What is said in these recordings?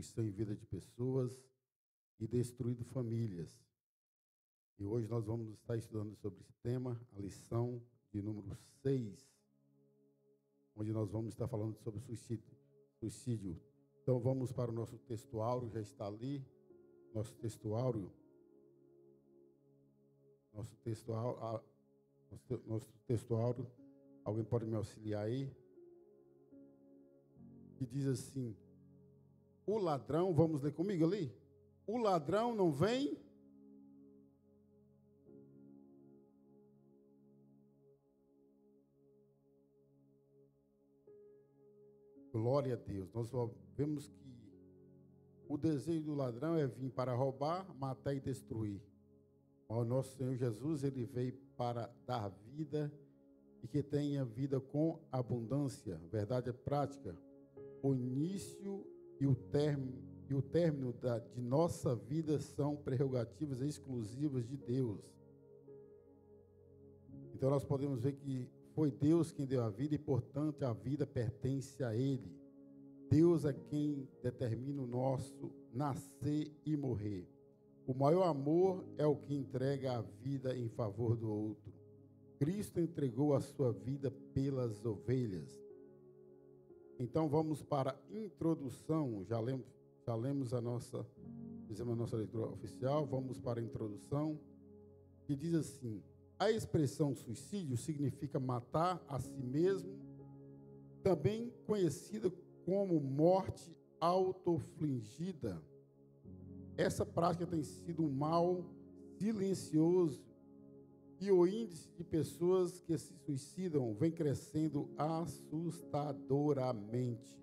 destruição em vida de pessoas e destruído famílias. E hoje nós vamos estar estudando sobre esse tema, a lição de número 6, onde nós vamos estar falando sobre suicídio. Então vamos para o nosso textuário, já está ali, nosso textuário, alguém pode me auxiliar aí? Que diz assim, o ladrão, vamos ler comigo ali? O ladrão não vem glória a Deus. Nós vemos que o desejo do ladrão é vir para roubar, matar e destruir. O nosso Senhor Jesus, ele veio para dar vida e que tenha vida com abundância. Verdade é prática. O início e o término de nossa vida são prerrogativas exclusivas de Deus. Então nós podemos ver que foi Deus quem deu a vida e, portanto, a vida pertence a Ele. Deus é quem determina o nosso nascer e morrer. O maior amor é o que entrega a vida em favor do outro. Cristo entregou a sua vida pelas ovelhas. Então vamos para a introdução. Fizemos a nossa leitura oficial. Vamos para a introdução, que diz assim: a expressão suicídio significa matar a si mesmo, também conhecida como morte autofligida. Essa prática tem sido um mal silencioso e o índice de pessoas que se suicidam vem crescendo assustadoramente.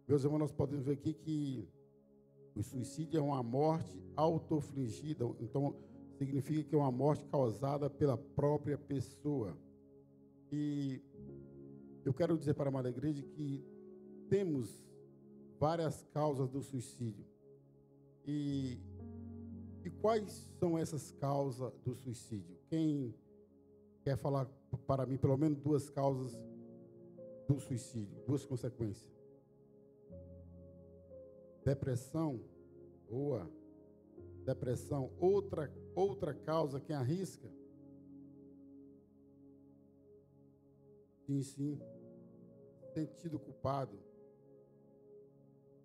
Meus irmãos, nós podemos ver aqui que o suicídio é uma morte autofligida, então significa que é uma morte causada pela própria pessoa. E eu quero dizer para a amada igreja que temos várias causas do suicídio. E quais são essas causas do suicídio? Quem quer falar para mim pelo menos duas causas do suicídio, duas consequências? Depressão, boa. Depressão, outra causa, quem arrisca? Sim. Sentido culpado.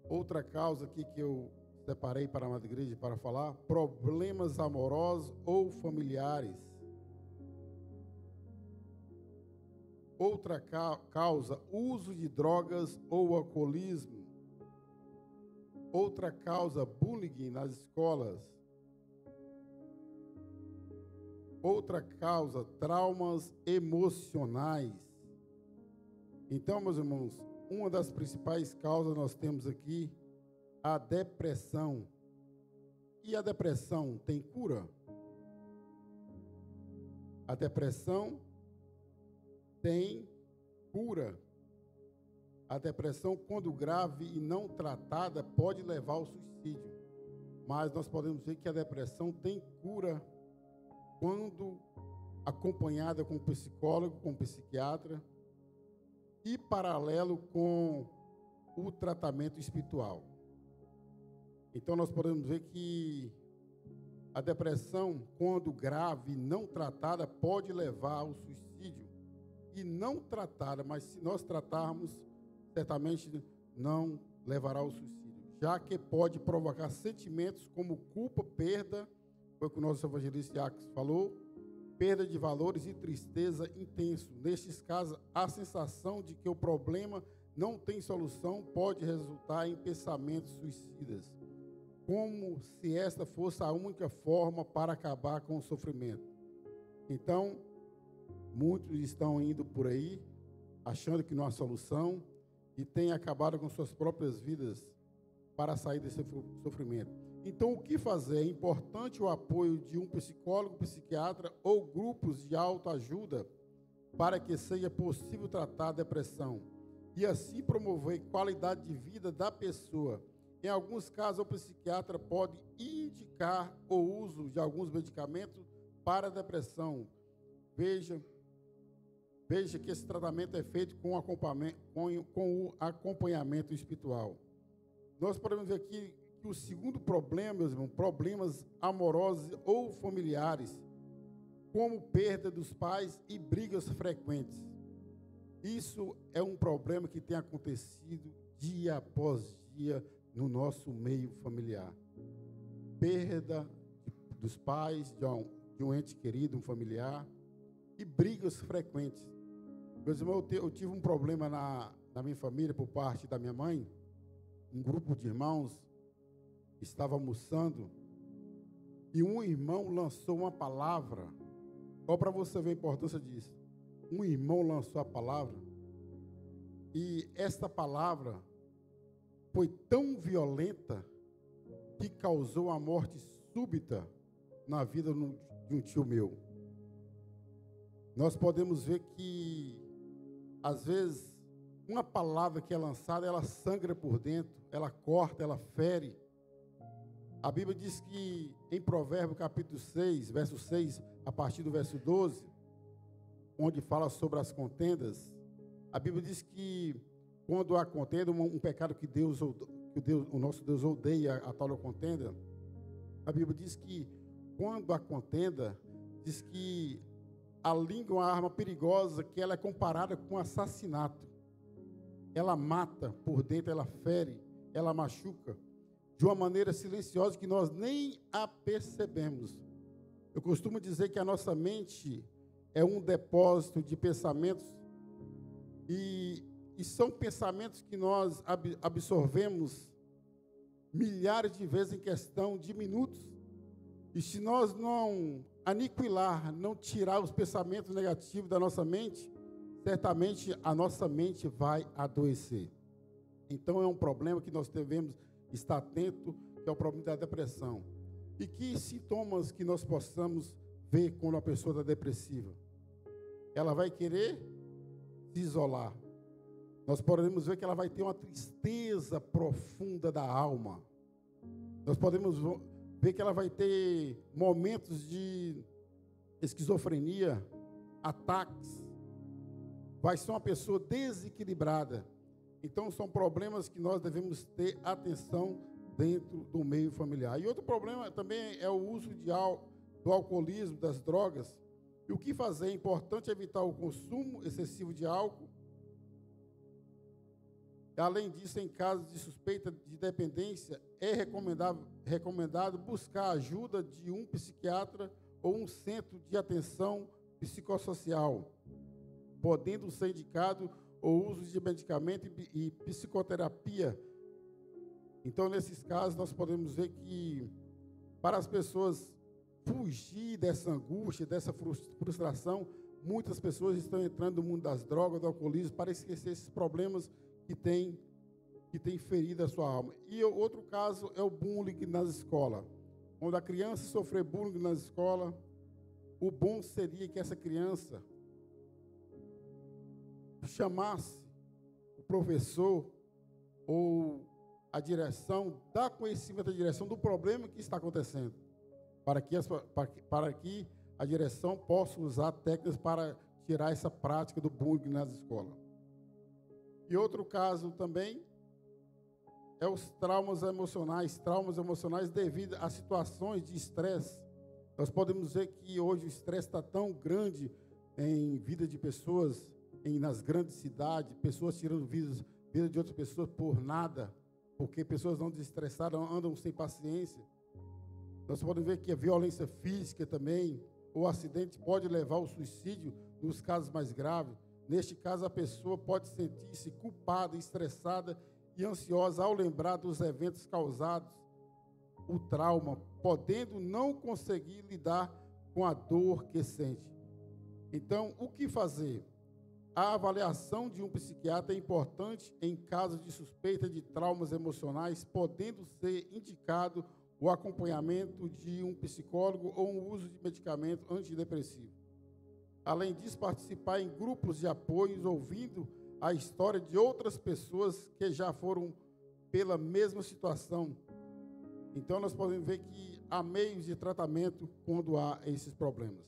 Outra causa aqui que eu separei para a amada igreja para falar, problemas amorosos ou familiares. Outra causa, uso de drogas ou alcoolismo. Outra causa, bullying nas escolas. Outra causa, traumas emocionais. Então, meus irmãos, uma das principais causas nós temos aqui a depressão. E a depressão tem cura? A depressão tem cura. A depressão, quando grave e não tratada, pode levar ao suicídio. Mas nós podemos ver que a depressão tem cura quando acompanhada com um psicólogo, com um psiquiatra e paralelo com o tratamento espiritual. Então nós podemos ver que a depressão, quando grave e não tratada, pode levar ao suicídio. E não tratada, mas se nós tratarmos, certamente não levará ao suicídio, já que pode provocar sentimentos como culpa, perda, foi o que o nosso evangelista Jacques falou, perda de valores e tristeza intenso. Nestes casos, a sensação de que o problema não tem solução pode resultar em pensamentos suicidas, como se esta fosse a única forma para acabar com o sofrimento. Então, muitos estão indo por aí, achando que não há solução, e têm acabado com suas próprias vidas para sair desse sofrimento. Então, o que fazer? É importante o apoio de um psicólogo, psiquiatra ou grupos de autoajuda para que seja possível tratar a depressão e assim promover qualidade de vida da pessoa. Em alguns casos, o psiquiatra pode indicar o uso de alguns medicamentos para a depressão. Veja que esse tratamento é feito com o acompanhamento espiritual. nós podemos ver aqui que o segundo problema, meus irmãos, problemas amorosos ou familiares, como perda dos pais e brigas frequentes. Isso é um problema que tem acontecido dia após dia no nosso meio familiar. Perda dos pais, de um ente querido, um familiar, e brigas frequentes. Meus irmãos, eu tive um problema na minha família, por parte da minha mãe. Um grupo de irmãos estava almoçando e um irmão lançou uma palavra. Olha para você ver a importância disso. Um irmão lançou a palavra e esta palavra foi tão violenta que causou a morte súbita na vida de um tio meu. Nós podemos ver que, às vezes, uma palavra que é lançada, ela sangra por dentro, ela corta, ela fere. A Bíblia diz que, em Provérbios, capítulo 6, verso 6, a partir do verso 12, onde fala sobre as contendas, a Bíblia diz que, quando há contenda, um pecado que o nosso Deus odeia, a tal contenda, a Bíblia diz que, quando há contenda, diz que a língua é uma arma perigosa, que ela é comparada com assassinato. Ela mata por dentro, ela fere, ela machuca, de uma maneira silenciosa que nós nem a percebemos. Eu costumo dizer que a nossa mente é um depósito de pensamentos e são pensamentos que nós absorvemos milhares de vezes em questão de minutos. E se nós não aniquilar, não tirar os pensamentos negativos da nossa mente, certamente a nossa mente vai adoecer. Então é um problema que nós devemos estar atento, que é o problema da depressão. E que sintomas que nós possamos ver quando a pessoa está depressiva? Ela vai querer se isolar. Nós podemos ver que ela vai ter uma tristeza profunda da alma. Nós podemos ver que ela vai ter momentos de esquizofrenia, ataques. Vai ser uma pessoa desequilibrada. Então, são problemas que nós devemos ter atenção dentro do meio familiar. E outro problema também é o uso do alcoolismo, das drogas. E o que fazer? É importante evitar o consumo excessivo de álcool. Além disso, em casos de suspeita de dependência, é recomendado buscar a ajuda de um psiquiatra ou um centro de atenção psicossocial, podendo ser indicado o uso de medicamento e psicoterapia. Então, nesses casos, nós podemos ver que, para as pessoas fugir dessa angústia, dessa frustração, muitas pessoas estão entrando no mundo das drogas, do alcoolismo, para esquecer esses problemas que tem ferido a sua alma. E outro caso é o bullying nas escolas. Quando a criança sofrer bullying nas escolas, o bom seria que essa criança chamasse o professor ou a direção, dar conhecimento à direção do problema que está acontecendo, para que a direção possa usar técnicas para tirar essa prática do bullying nas escolas. E outro caso também é os traumas emocionais devido a situações de estresse. Nós podemos ver que hoje o estresse está tão grande em vida de pessoas, nas grandes cidades, pessoas tirando vida de outras pessoas por nada, porque pessoas não desestressadas andam sem paciência. Nós podemos ver que a violência física também, o acidente pode levar ao suicídio nos casos mais graves. Neste caso, a pessoa pode sentir-se culpada, estressada e ansiosa ao lembrar dos eventos causados, o trauma, podendo não conseguir lidar com a dor que sente. Então, o que fazer? A avaliação de um psiquiatra é importante em casos de suspeita de traumas emocionais, podendo ser indicado o acompanhamento de um psicólogo ou o uso de medicamento antidepressivo. Além disso, participar em grupos de apoio, ouvindo a história de outras pessoas que já foram pela mesma situação. Então, nós podemos ver que há meios de tratamento quando há esses problemas.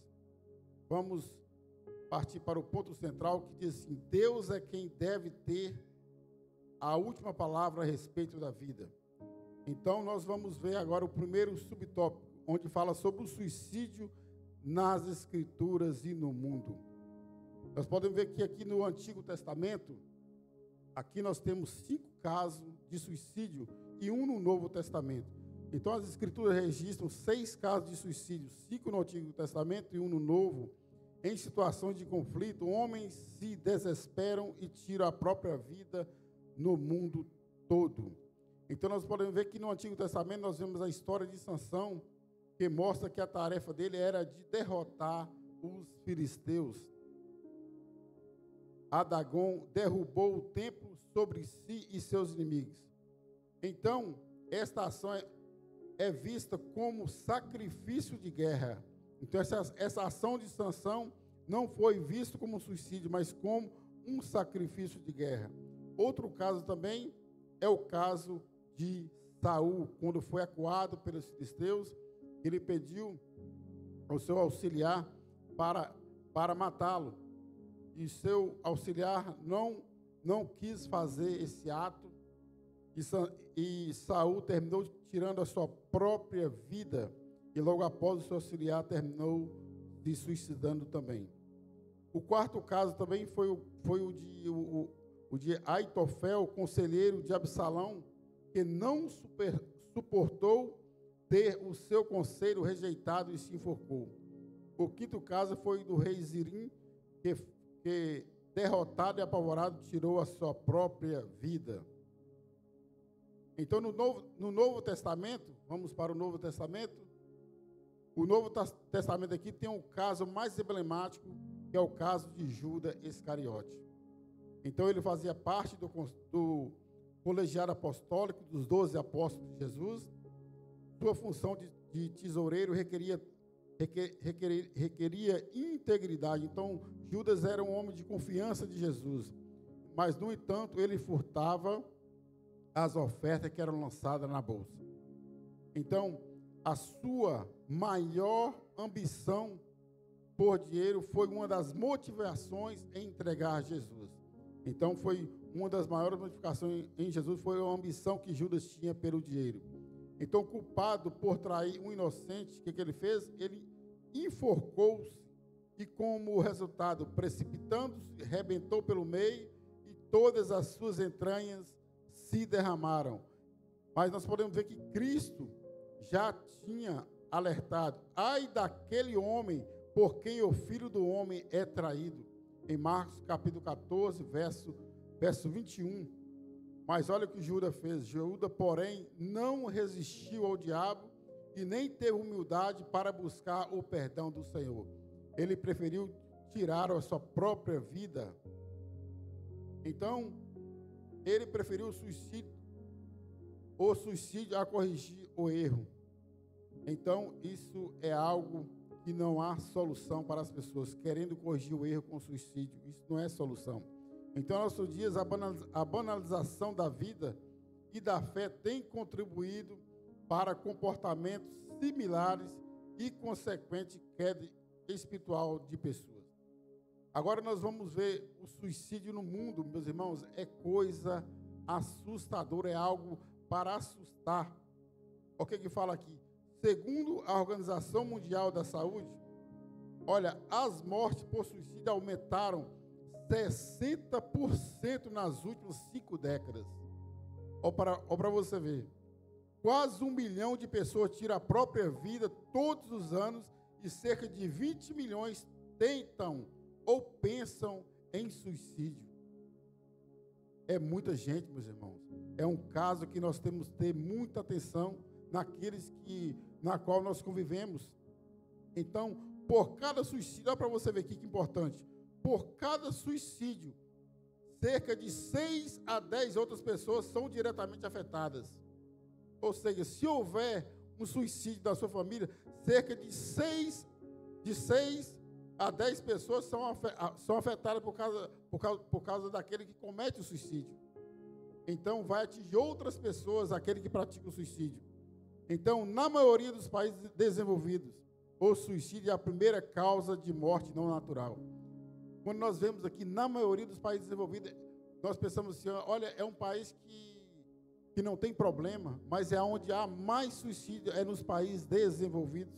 Vamos partir para o ponto central, que diz assim: Deus é quem deve ter a última palavra a respeito da vida. Então, nós vamos ver agora o primeiro subtópico, onde fala sobre o suicídio nas Escrituras e no mundo. Nós podemos ver que aqui no Antigo Testamento, aqui nós temos 5 casos de suicídio e um no Novo Testamento. Então, as Escrituras registram 6 casos de suicídio, 5 no Antigo Testamento e um no Novo. Em situações de conflito, homens se desesperam e tiram a própria vida no mundo todo. Então, nós podemos ver que no Antigo Testamento nós vemos a história de Sansão, que mostra que a tarefa dele era de derrotar os filisteus. Adagon derrubou o templo sobre si e seus inimigos. Então, esta ação é vista como sacrifício de guerra. Então, essa ação de Sansão não foi vista como suicídio, mas como um sacrifício de guerra. Outro caso também é o caso de Saul, quando foi acuado pelos filisteus, ele pediu ao seu auxiliar para matá-lo. E seu auxiliar não quis fazer esse ato, e Saul terminou tirando a sua própria vida, e logo após o seu auxiliar terminou se suicidando também. O quarto caso também foi o de Aitofel, conselheiro de Absalão, que não suportou ter o seu conselho rejeitado e se enforcou. O quinto caso foi do rei Zirim, que derrotado e apavorado, tirou a sua própria vida. Então, no Novo Testamento, vamos para o Novo Testamento. O Novo Testamento aqui tem um caso mais emblemático, que é o caso de Judas Iscariote. Então, ele fazia parte do colegiado apostólico dos 12 apóstolos de Jesus. Sua função de tesoureiro requeria integridade. Então, Judas era um homem de confiança de Jesus. Mas, no entanto, ele furtava as ofertas que eram lançadas na bolsa. Então, a sua maior ambição por dinheiro foi uma das motivações em entregar Jesus. Então, foi uma das maiores motivações em Jesus, foi a ambição que Judas tinha pelo dinheiro. Então, culpado por trair um inocente, o que ele fez? Ele enforcou-se e, como resultado, precipitando-se, rebentou pelo meio e todas as suas entranhas se derramaram. Mas nós podemos ver que Cristo já tinha alertado: ai daquele homem por quem o Filho do Homem é traído. Em Marcos capítulo 14, verso 21. Mas olha o que Judas fez. Judas, porém, não resistiu ao diabo e nem teve humildade para buscar o perdão do Senhor. Ele preferiu tirar a sua própria vida. Então, ele preferiu o suicídio a corrigir o erro. Então, isso é algo que não há solução para as pessoas querendo corrigir o erro com suicídio. Isso não é solução. Então, em nossos dias, a banalização da vida e da fé tem contribuído para comportamentos similares e consequente queda espiritual de pessoas. Agora nós vamos ver o suicídio no mundo, meus irmãos, é coisa assustadora, é algo para assustar. O que fala aqui? Segundo a Organização Mundial da Saúde, olha, as mortes por suicídio aumentaram 60% nas últimas 5 décadas. Ou para você ver, quase 1 milhão de pessoas tiram a própria vida todos os anos e cerca de 20 milhões tentam ou pensam em suicídio. É muita gente, meus irmãos. É um caso que nós temos que ter muita atenção na qual nós convivemos. Então, por cada suicídio, olha para você ver aqui que importante, por cada suicídio, cerca de 6 a 10 outras pessoas são diretamente afetadas. Ou seja, se houver um suicídio da sua família, cerca de 6 a 10 pessoas são afetadas por causa daquele que comete o suicídio. Então, vai atingir outras pessoas, aquele que pratica o suicídio. Então, na maioria dos países desenvolvidos, o suicídio é a primeira causa de morte não natural. Quando nós vemos aqui, na maioria dos países desenvolvidos, nós pensamos assim, olha, é um país que não tem problema, mas é onde há mais suicídio, é nos países desenvolvidos.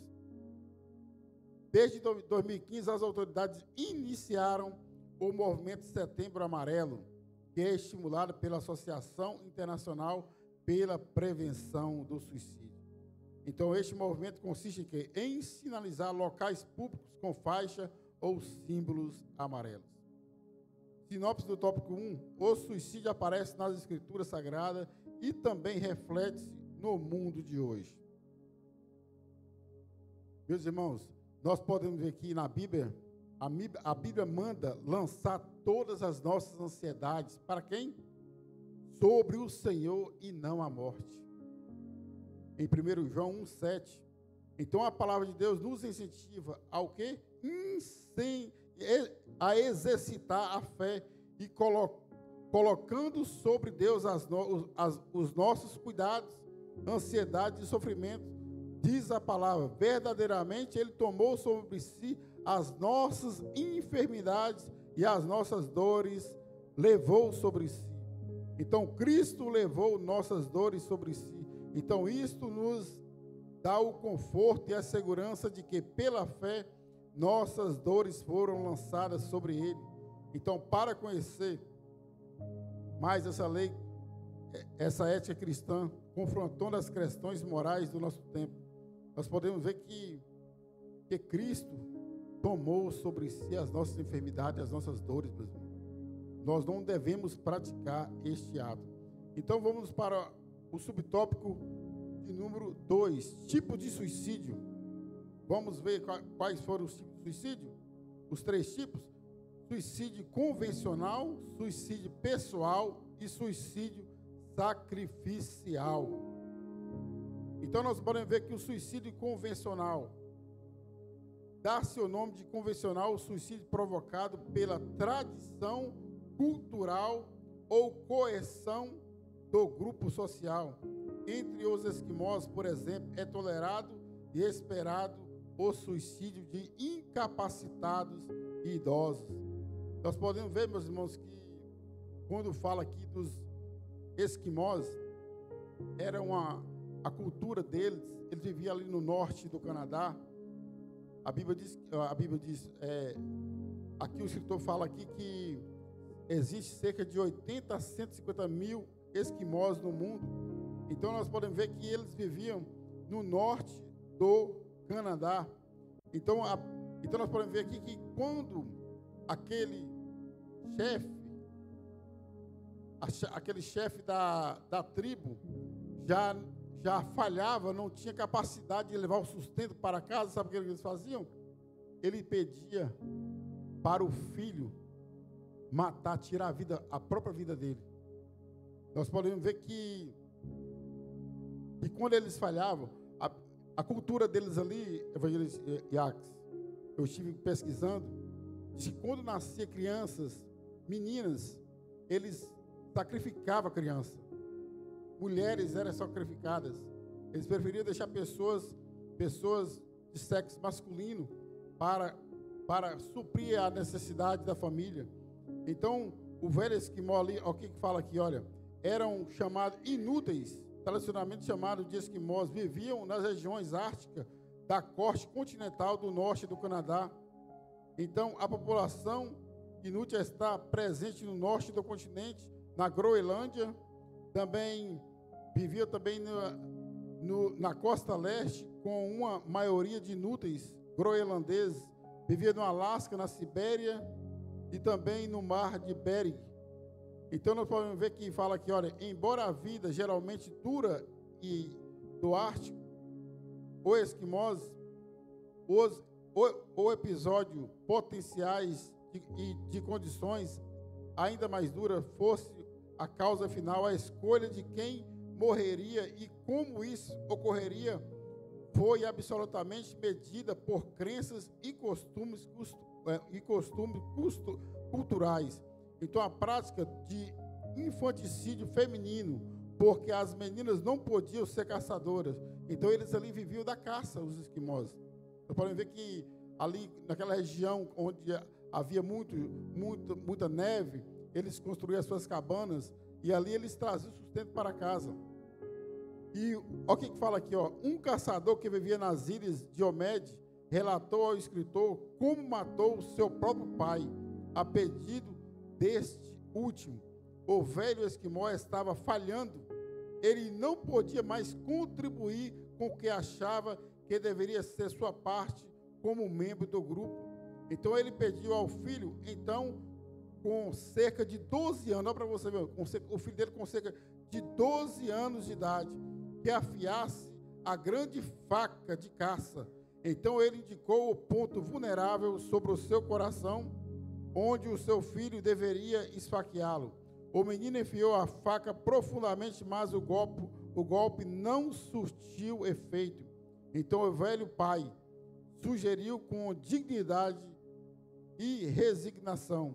Desde 2015, as autoridades iniciaram o movimento Setembro Amarelo, que é estimulado pela Associação Internacional pela Prevenção do Suicídio. Então, este movimento consiste em quê? Em sinalizar locais públicos com faixa ou símbolos amarelos. Sinopse do tópico 1. O suicídio aparece nas Escrituras Sagradas e também reflete-se no mundo de hoje. Meus irmãos, nós podemos ver que na Bíblia, a Bíblia manda lançar todas as nossas ansiedades para quem? Sobre o Senhor e não a morte. Em 1 João 1,7. Então a palavra de Deus nos incentiva ao quê? A exercitar a fé e colocando sobre Deus os nossos cuidados, ansiedade e sofrimento. Diz a palavra, verdadeiramente Ele tomou sobre si as nossas enfermidades e as nossas dores levou sobre si. Então Cristo levou nossas dores sobre si. Então isto nos dá o conforto e a segurança de que pela fé nossas dores foram lançadas sobre Ele. Então, para conhecer mais essa lei, essa ética cristã, confrontando as questões morais do nosso tempo, nós podemos ver que Cristo tomou sobre si as nossas enfermidades, as nossas dores, meus irmãos. Nós não devemos praticar este ato. Então, vamos para o subtópico de número 2, tipo de suicídio. Vamos ver quais foram os tipos de suicídio? Os 3 tipos: suicídio convencional, suicídio pessoal e suicídio sacrificial. Então nós podemos ver que o suicídio convencional dá-se o nome de convencional o suicídio provocado pela tradição cultural ou coerção do grupo social. Entre os esquimós, por exemplo, é tolerado e esperado o suicídio de incapacitados e idosos. Nós podemos ver, meus irmãos, que quando fala aqui dos esquimós, era a cultura deles, eles viviam ali no norte do Canadá. A Bíblia diz, aqui o escritor fala aqui que existe cerca de 80 a 150 mil esquimós no mundo. Então nós podemos ver que eles viviam no norte do Canadá. Então nós podemos ver aqui que quando aquele chefe da tribo já falhava, não tinha capacidade de levar o sustento para casa, sabe o que eles faziam? Ele pedia para o filho matar, tirar a própria vida dele. Nós podemos ver que quando eles falhavam, a cultura deles ali, evangelista Iax, eu estive pesquisando, de quando nascia crianças, meninas, eles sacrificavam a criança. Mulheres eram sacrificadas. Eles preferiam deixar pessoas de sexo masculino para suprir a necessidade da família. Então, o velho esquimó ali, o que fala aqui, olha, eram chamados inúteis, tradicionalmente chamados de esquimós, viviam nas regiões árticas da costa continental do norte do Canadá. Então, a população inútil está presente no norte do continente, na Groenlândia, também vivia também na costa leste, com uma maioria de inúteis groenlandeses, vivia no Alasca, na Sibéria e também no mar de Bering. Então nós podemos ver que fala aqui, olha, embora a vida geralmente dura e do Ártico, o esquimós, o episódio potenciais de condições ainda mais duras fosse a causa final, a escolha de quem morreria e como isso ocorreria foi absolutamente medida por crenças e costumes culturais. Então, a prática de infanticídio feminino, porque as meninas não podiam ser caçadoras. Então, eles ali viviam da caça, os esquimós. Vocês podem ver que ali, naquela região onde havia muita neve, eles construíam as suas cabanas e ali eles traziam sustento para casa. E olha o que fala aqui, ó. Um caçador que vivia nas ilhas de Omede relatou ao escritor como matou o seu próprio pai, a pedido deste último. O velho esquimó estava falhando. Ele não podia mais contribuir com o que achava que deveria ser sua parte como membro do grupo. Então ele pediu ao filho, então, com cerca de 12 anos, olha para você ver, o filho dele com cerca de 12 anos de idade, que afiasse a grande faca de caça. Então ele indicou o ponto vulnerável sobre o seu coração, onde o seu filho deveria esfaqueá-lo. O menino enfiou a faca profundamente, mas o golpe não surtiu efeito. Então o velho pai sugeriu com dignidade e resignação: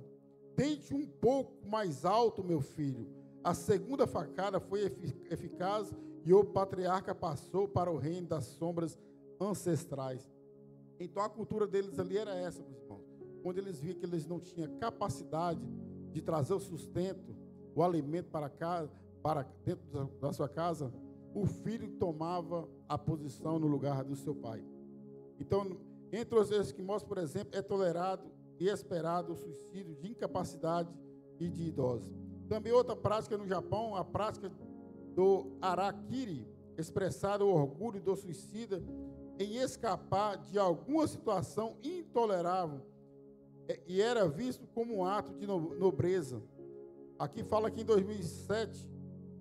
tente um pouco mais alto, meu filho. A segunda facada foi eficaz e o patriarca passou para o reino das sombras ancestrais. Então a cultura deles ali era essa, meus irmãos. Quando eles viam que eles não tinham capacidade de trazer o sustento, o alimento para casa, para dentro da sua casa, o filho tomava a posição no lugar do seu pai. Então, entre os esquimós, por exemplo, é tolerado e esperado o suicídio de incapacidade e de idosos. Também outra prática no Japão, a prática do harakiri, expressar o orgulho do suicida em escapar de alguma situação intolerável, e era visto como um ato de nobreza. Aqui fala que em 2007,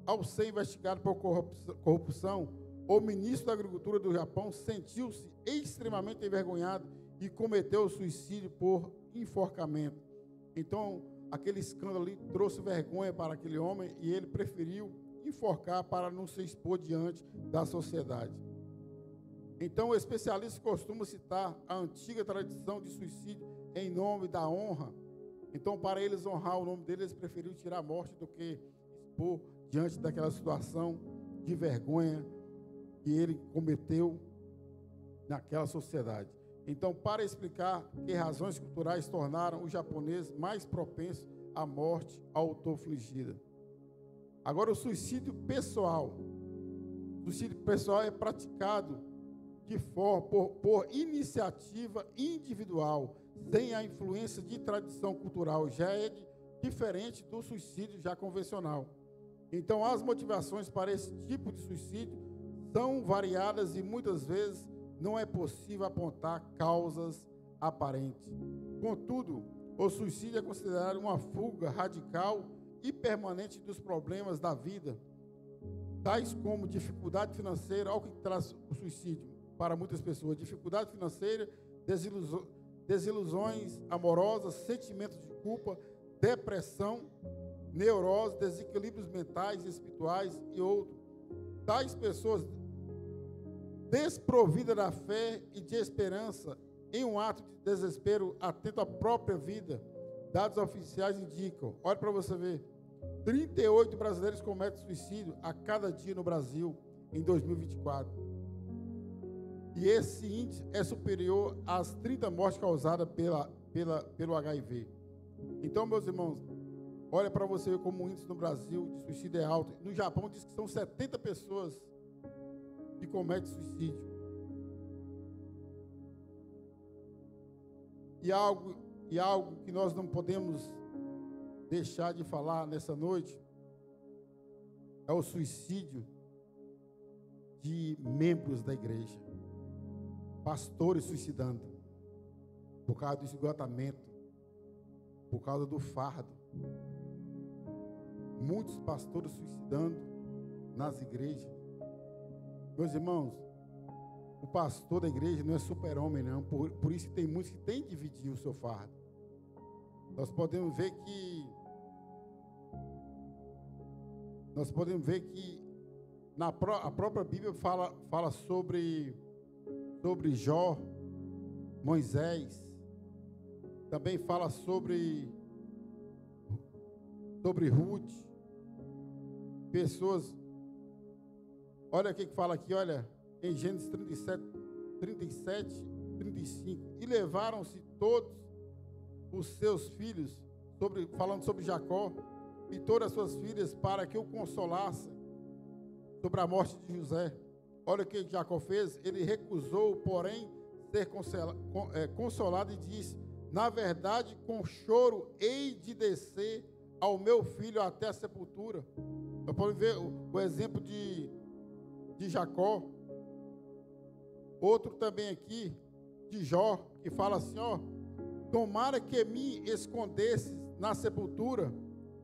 ao ser investigado por corrupção, o ministro da Agricultura do Japão sentiu-se extremamente envergonhado e cometeu o suicídio por enforcamento. Então, aquele escândalo ali trouxe vergonha para aquele homem e ele preferiu enforcar para não se expor diante da sociedade. Então, o especialista costuma citar a antiga tradição de suicídio em nome da honra. Então, para eles honrar o nome deles, eles preferiram tirar a morte do que expor diante daquela situação de vergonha que ele cometeu naquela sociedade. Então, para explicar que razões culturais tornaram o japonês mais propenso à morte autoafligida. Agora, o suicídio pessoal. O suicídio pessoal é praticado por iniciativa individual, sem a influência de tradição cultural. Já é diferente do suicídio já convencional. Então, as motivações para esse tipo de suicídio são variadas e muitas vezes não é possível apontar causas aparentes. Contudo, o suicídio é considerado uma fuga radical e permanente dos problemas da vida, tais como dificuldade financeira. Olha o que traz o suicídio para muitas pessoas: dificuldade financeira, desilusões amorosas, sentimentos de culpa, depressão, neurose, desequilíbrios mentais e espirituais e outros. Tais pessoas desprovidas da fé e de esperança, em um ato de desespero, atento à própria vida. Dados oficiais indicam, olha para você ver, 38 brasileiros cometem suicídio a cada dia no Brasil em 2024. E esse índice é superior às 30 mortes causadas pelo HIV. Então, meus irmãos, olha para você ver como o índice no Brasil de suicídio é alto. No Japão diz que são 70 pessoas que cometem suicídio. E algo que nós não podemos deixar de falar nessa noite é o suicídio de membros da igreja. Pastores suicidando por causa do esgotamento, por causa do fardo. Muitos pastores suicidando nas igrejas. Meus irmãos, o pastor da igreja não é super-homem, não. Por isso tem muitos que têm que dividir o seu fardo. Nós podemos ver que a própria Bíblia fala sobre Jó, Moisés. Também fala sobre Ruth. Pessoas. Olha o que fala aqui, olha, em Gênesis 37, 35. E levaram-se todos os seus filhos, falando sobre Jacó, e todas as suas filhas, para que o consolassem. sobre a morte de José. Olha o que Jacó fez. Ele recusou, porém, ser consolado e disse: na verdade, com choro hei de descer ao meu filho até a sepultura. Nós podemos ver o exemplo de Jacó. Outro também aqui, de Jó, que fala assim, ó: tomara que me escondesses na sepultura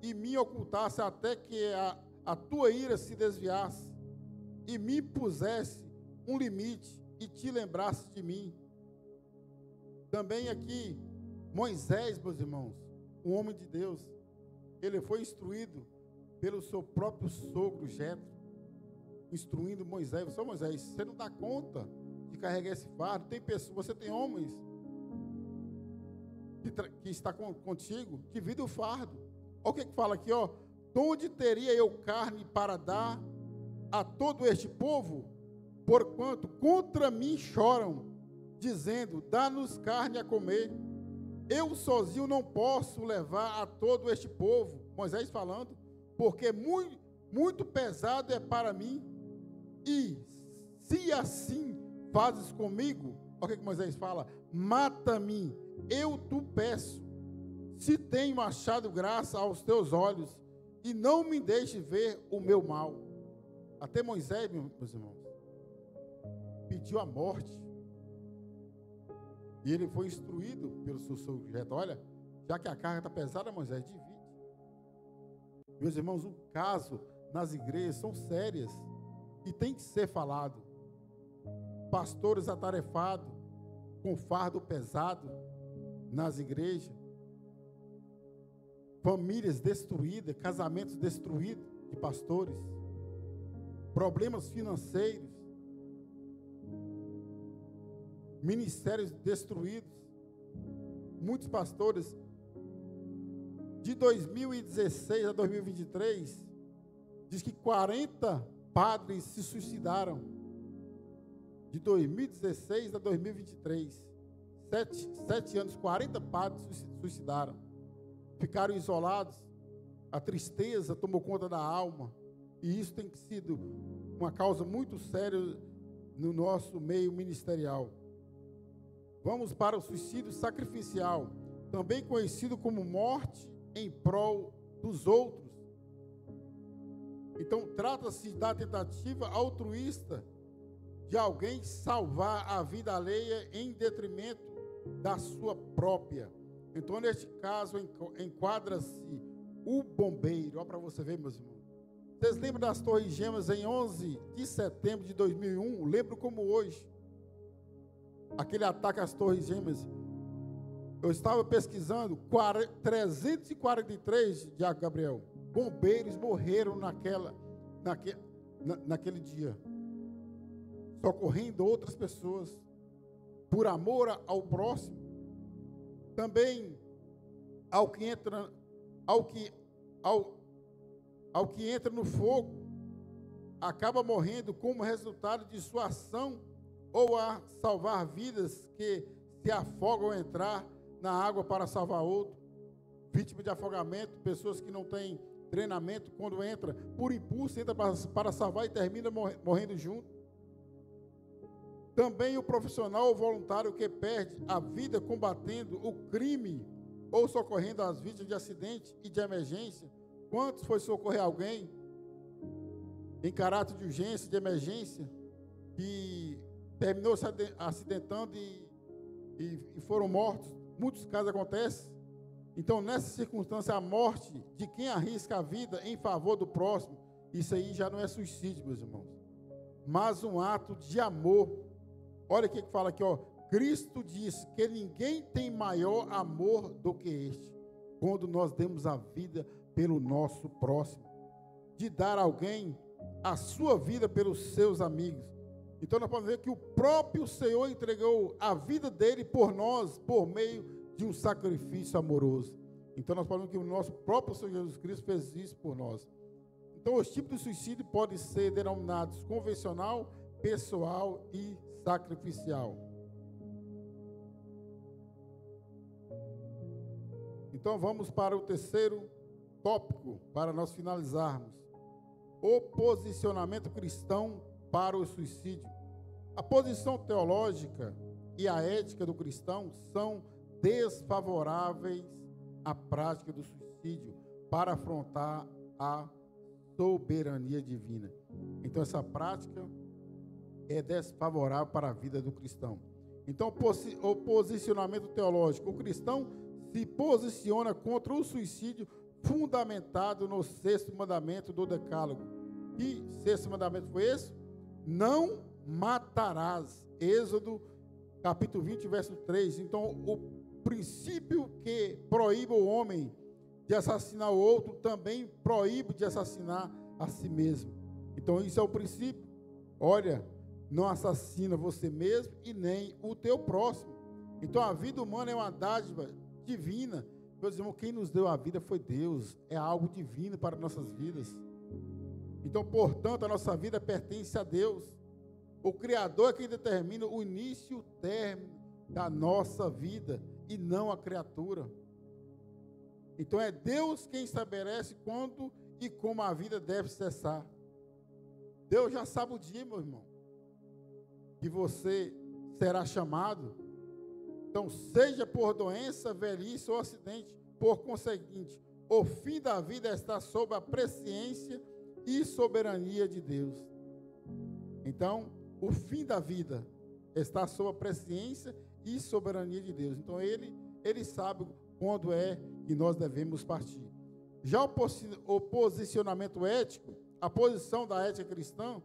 e me ocultasse até que a tua ira se desviasse e me pusesse um limite e te lembrasse de mim. Também aqui, Moisés, meus irmãos, um homem de Deus, ele foi instruído pelo seu próprio sogro, Jetro, instruindo Moisés. Só Moisés, você não dá conta de carregar esse fardo. Tem pessoas, você tem homens que está contigo, divide o fardo. Olha o que fala aqui, ó: onde teria eu carne para dar a todo este povo, porquanto contra mim choram, dizendo: dá-nos carne a comer. Eu sozinho não posso levar a todo este povo. Moisés falando, porque muito, muito pesado é para mim. E se assim fazes comigo, olha o que Moisés fala: mata-me, eu te peço, se tenho achado graça aos teus olhos, e não me deixe ver o meu mal. Até Moisés, meus irmãos, pediu a morte. E ele foi instruído pelo seu sogro. Olha, já que a carga está pesada, Moisés, divide. Meus irmãos, o caso nas igrejas são sérias e tem que ser falado. Pastores atarefados, com fardo pesado nas igrejas, famílias destruídas, casamentos destruídos de pastores, problemas financeiros, ministérios destruídos. Muitos pastores, de 2016 a 2023, diz que 40 padres se suicidaram. De 2016 a 2023, 7 anos, 40 padres se suicidaram. Ficaram isolados, a tristeza tomou conta da alma, e isso tem sido uma causa muito séria no nosso meio ministerial. Vamos para o suicídio sacrificial, também conhecido como morte em prol dos outros. Então, trata-se da tentativa altruísta de alguém salvar a vida alheia em detrimento da sua própria. Então, neste caso, enquadra-se o bombeiro. Olha para você ver, meus irmãos. Vocês lembram das Torres Gêmeas em 11 de setembro de 2001? Lembro como hoje. Aquele ataque às Torres Gêmeas. Eu estava pesquisando, 343, Diago Gabriel, bombeiros morreram naquele dia, socorrendo outras pessoas, por amor ao próximo. Também, ao que entra no fogo, acaba morrendo como resultado de sua ação, ou a salvar vidas que se afogam ao entrar na água para salvar outro. Vítima de afogamento, pessoas que não têm treinamento, quando entra por impulso, entra para salvar e termina morrendo junto. Também o profissional ou voluntário que perde a vida combatendo o crime ou socorrendo as vítimas de acidente e de emergência. Quantos foi socorrer alguém em caráter de urgência, de emergência, que terminou se acidentando e foram mortos? Muitos casos acontecem. Então, nessa circunstância, a morte de quem arrisca a vida em favor do próximo, isso aí já não é suicídio, meus irmãos, mas um ato de amor. Olha o que fala aqui, ó: Cristo disse que ninguém tem maior amor do que este, quando nós demos a vida pelo nosso próximo, de dar a alguém a sua vida pelos seus amigos. Então nós podemos ver que o próprio Senhor entregou a vida dele por nós, por meio de um sacrifício amoroso. Então nós podemos ver que o nosso próprio Senhor Jesus Cristo fez isso por nós. Então os tipos de suicídio podem ser denominados convencional, pessoal e sacrificial. Então vamos para o terceiro tópico, para nós finalizarmos. o posicionamento cristão para o suicídio. A posição teológica e a ética do cristão são desfavoráveis à prática do suicídio para afrontar a soberania divina. Então, essa prática é desfavorável para a vida do cristão. Então, o posicionamento teológico. O cristão se posiciona contra o suicídio fundamentado no 6º mandamento do Decálogo. E 6º mandamento foi esse? Não matarás. Êxodo, capítulo 20, verso 3. Então, o princípio que proíbe o homem de assassinar o outro também proíbe de assassinar a si mesmo. Então, isso é o princípio. Olha, não assassina você mesmo e nem o teu próximo. Então, a vida humana é uma dádiva divina. Meus irmãos, quem nos deu a vida foi Deus. É algo divino para nossas vidas. Então, portanto, a nossa vida pertence a Deus. O Criador é quem determina o início e o término da nossa vida e não a criatura. Então, é Deus quem estabelece quando e como a vida deve cessar. Deus já sabe o dia, meu irmão, que você será chamado. Então, seja por doença, velhice ou acidente, por conseguinte, o fim da vida está sob a presciência e soberania de Deus. Então, o fim da vida está sob a presciência e soberania de Deus. Então, Ele sabe quando é que nós devemos partir. Já o posicionamento ético, a posição da ética cristã,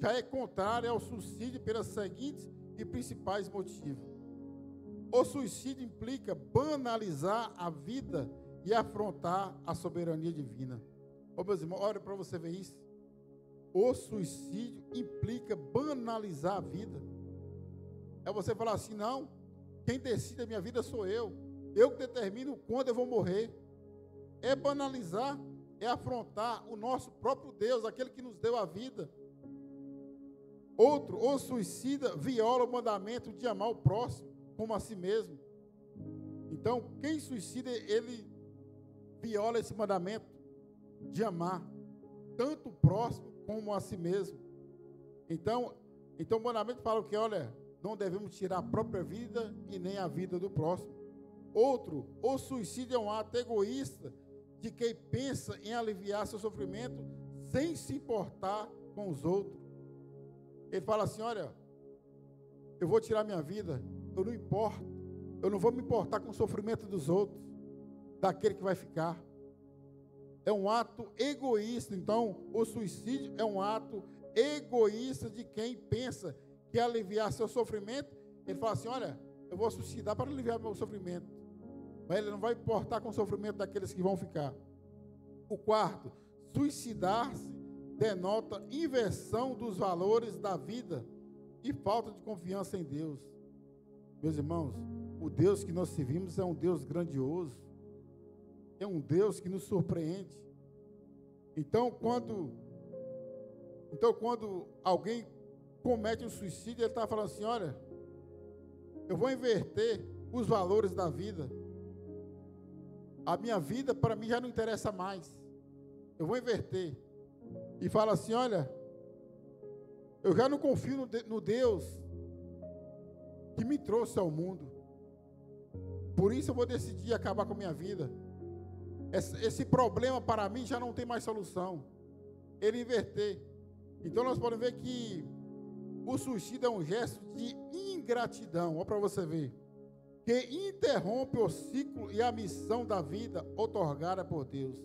já é contrária ao suicídio pelos seguintes e principais motivos. O suicídio implica banalizar a vida e afrontar a soberania divina. Ô, meus irmãos, olha para você ver isso. O suicídio implica banalizar a vida. É você falar assim, não, quem decide a minha vida sou eu. Eu que determino quando eu vou morrer. É banalizar, é afrontar o nosso próprio Deus, aquele que nos deu a vida. Outro, o suicida viola o mandamento de amar o próximo como a si mesmo. Então, quem suicida, ele viola esse mandamento de amar tanto o próximo como a si mesmo. Então o mandamento fala que, olha, não devemos tirar a própria vida e nem a vida do próximo. Outro, o suicídio é um ato egoísta de quem pensa em aliviar seu sofrimento sem se importar com os outros. Ele fala assim, olha, eu vou tirar minha vida, eu não importo, eu não vou me importar com o sofrimento dos outros, daquele que vai ficar. É um ato egoísta. Então, o suicídio é um ato egoísta de quem pensa que aliviar seu sofrimento, ele fala assim, olha, eu vou suicidar para aliviar meu sofrimento. Mas ele não vai importar com o sofrimento daqueles que vão ficar. O quarto, suicidar-se denota inversão dos valores da vida e falta de confiança em Deus. Meus irmãos, o Deus que nós servimos é um Deus grandioso, é um Deus que nos surpreende. Então, quando alguém comete um suicídio, ele está falando assim, olha, eu vou inverter os valores da vida. A minha vida, para mim, já não interessa mais. Eu vou inverter. E fala assim, olha, eu já não confio no Deus que me trouxe ao mundo. Por isso eu vou decidir acabar com a minha vida. Esse problema para mim já não tem mais solução. Ele inverter. Então nós podemos ver que o suicídio é um gesto de ingratidão. Olha para você ver. Que interrompe o ciclo e a missão da vida outorgada por Deus.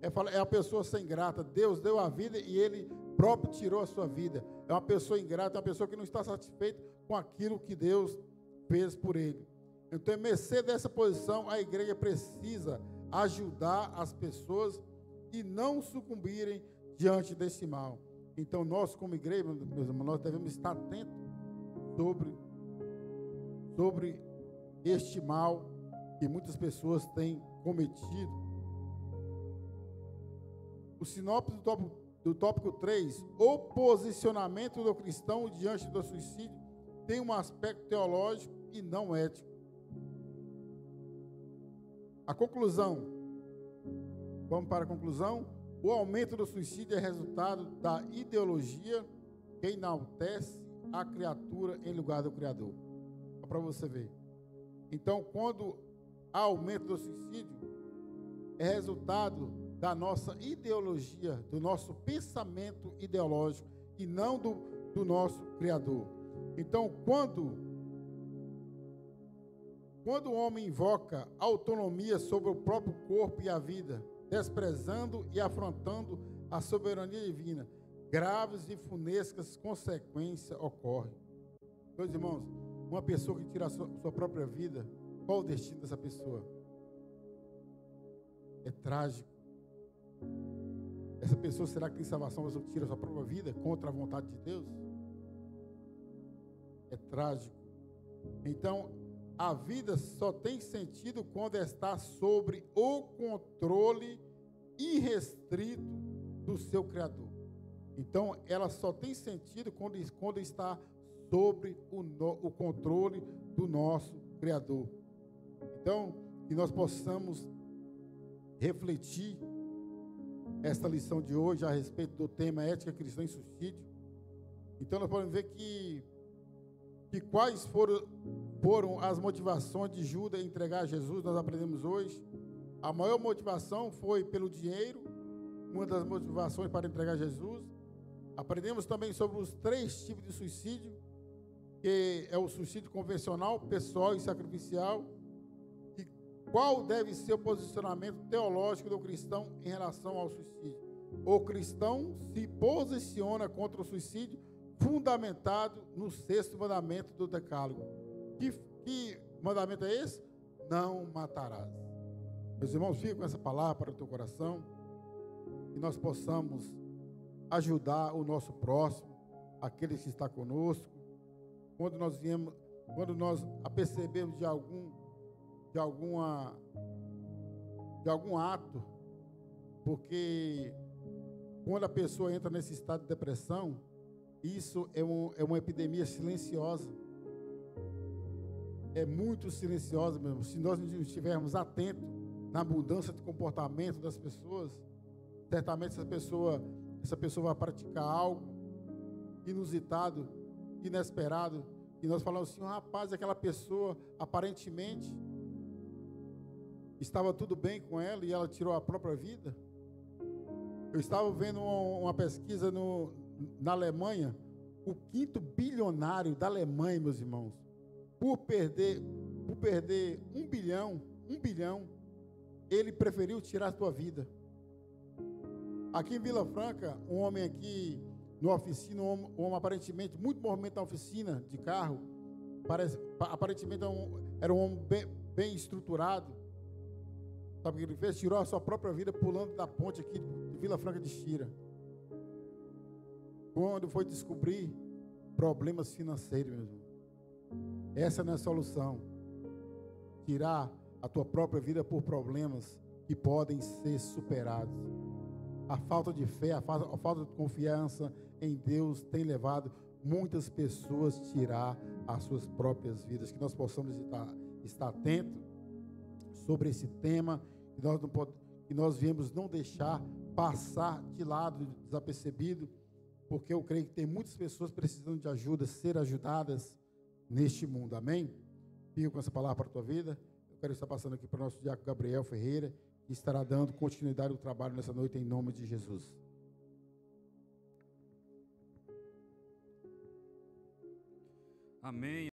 É a pessoa sem grata. Deus deu a vida e Ele próprio tirou a sua vida. É uma pessoa ingrata, é uma pessoa que não está satisfeita com aquilo que Deus fez por ele. Então, em mercê dessa posição, a igreja precisa ajudar as pessoas e não sucumbirem diante desse mal. Então, nós como igreja, meus irmãos, nós devemos estar atentos sobre este mal que muitas pessoas têm cometido. O sinopse do tópico 3, o posicionamento do cristão diante do suicídio, tem um aspecto teológico e não ético. A conclusão, vamos para a conclusão. O aumento do suicídio é resultado da ideologia que enaltece a criatura em lugar do Criador. Só para você ver. Então, quando há aumento do suicídio, é resultado da nossa ideologia, do nosso pensamento ideológico e não do nosso Criador. Então, quando o homem invoca autonomia sobre o próprio corpo e a vida, desprezando e afrontando a soberania divina, graves e funescas consequências ocorrem. Meus irmãos, uma pessoa que tira a sua própria vida, qual o destino dessa pessoa? É trágico. Essa pessoa, será que tem salvação, mas tira a sua própria vida contra a vontade de Deus? É trágico. Então, a vida só tem sentido quando está sobre o controle irrestrito do seu Criador. Então, ela só tem sentido quando está sobre o controle do nosso Criador. Então, que nós possamos refletir esta lição de hoje a respeito do tema ética cristã e suicídio. Então, nós podemos ver que quais foram as motivações de Judas em entregar a Jesus. Nós aprendemos hoje. A maior motivação foi pelo dinheiro, uma das motivações para entregar Jesus. Aprendemos também sobre os 3 tipos de suicídio, que é o suicídio convencional, pessoal e sacrificial, e qual deve ser o posicionamento teológico do cristão em relação ao suicídio. O cristão se posiciona contra o suicídio fundamentado no 6º mandamento do Decálogo. Que mandamento é esse? Não matarás. Meus irmãos, fica com essa palavra para o teu coração, que nós possamos ajudar o nosso próximo, aquele que está conosco, quando nós apercebemos de algum ato, porque quando a pessoa entra nesse estado de depressão, isso é uma epidemia silenciosa. É muito silenciosa mesmo. Se nós não estivermos atentos na mudança de comportamento das pessoas, certamente essa pessoa vai praticar algo inusitado, inesperado, e nós falamos assim: rapaz, aquela pessoa aparentemente estava tudo bem com ela e ela tirou a própria vida. Eu estava vendo uma pesquisa na Alemanha, o 5º bilionário da Alemanha, meus irmãos, por perder 1 bilhão, ele preferiu tirar a sua vida. Aqui em Vila Franca, um homem aqui na oficina, um homem aparentemente muito movimentado na oficina de carro, aparentemente era um homem bem estruturado. Sabe o que ele fez? Tirou a sua própria vida pulando da ponte aqui de Vila Franca de Xira. Quando foi descobrir problemas financeiros, meu irmão. Essa não é a solução. Tirar a tua própria vida por problemas que podem ser superados. A falta de fé, a falta de confiança em Deus tem levado muitas pessoas a tirar as suas próprias vidas. Que nós possamos estar atentos sobre esse tema, que nós viemos não deixar passar de lado, desapercebido, porque eu creio que tem muitas pessoas precisando de ajuda, ser ajudadas neste mundo. Amém? Fico com essa palavra para a tua vida. Eu quero estar passando aqui para o nosso diácono Gabriel Ferreira, que estará dando continuidade ao trabalho nessa noite, em nome de Jesus. Amém.